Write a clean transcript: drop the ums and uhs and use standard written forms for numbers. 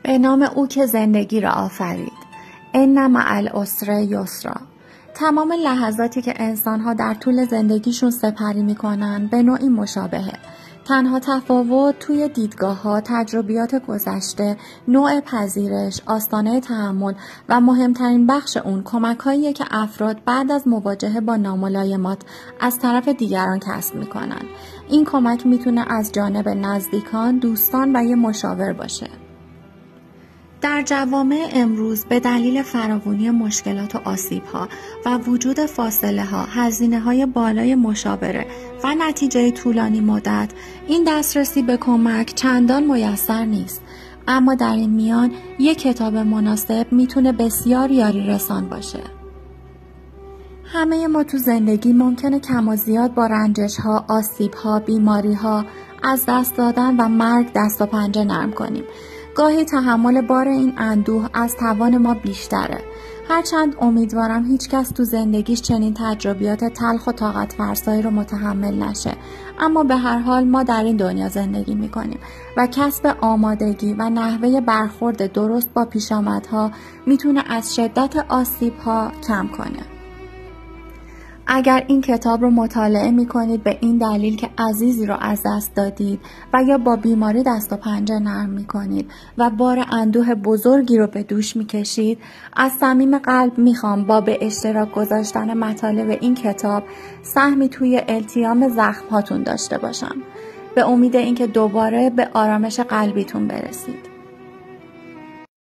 به نام او که زندگی را آفرید. ان مع العسر یسرا. تمام لحظاتی که انسان‌ها در طول زندگیشون سپری می‌کنن به نوعی مشابهه. تنها تفاوت توی دیدگاه‌ها، تجربیات گذشته، نوع پذیرش، آستانه تحمل و مهمترین بخش اون کمک‌هاییه که افراد بعد از مواجهه با ناملایمات از طرف دیگران کسب می‌کنن. این کمک میتونه از جانب نزدیکان، دوستان و یه مشاور باشه. در جوامع امروز به دلیل فراوانی مشکلات و آسیب‌ها و وجود فاصله‌ها، هزینه‌های بالای مشاوره و نتیجه طولانی مدت، این دسترسی به کمک چندان میسر نیست. اما در این میان یک کتاب مناسب میتونه بسیار یاری رسان باشه. همه ما تو زندگی ممکنه کم و زیاد با رنجش‌ها، آسیب‌ها، بیماری‌ها، از دست دادن و مرگ دست و پنجه نرم کنیم. گاهی تحمل بار این اندوه از توان ما بیشتره. هرچند امیدوارم هیچ کس تو زندگیش چنین تجربیات تلخ و طاقت فرسایی رو متحمل نشه. اما به هر حال ما در این دنیا زندگی میکنیم و کسب آمادگی و نحوه برخورد درست با پیشامدها میتونه از شدت آسیب‌ها کم کنه. اگر این کتاب رو مطالعه می‌کنید به این دلیل که عزیزی رو از دست دادید و یا با بیماری دست و پنجه نرم می‌کنید و بار اندوه بزرگی رو به دوش می‌کشید، از صمیم قلب می‌خوام با به اشتراک گذاشتن مطالب این کتاب سهمی توی التیام زخم‌هاتون داشته باشم. به امید اینکه دوباره به آرامش قلبیتون برسید.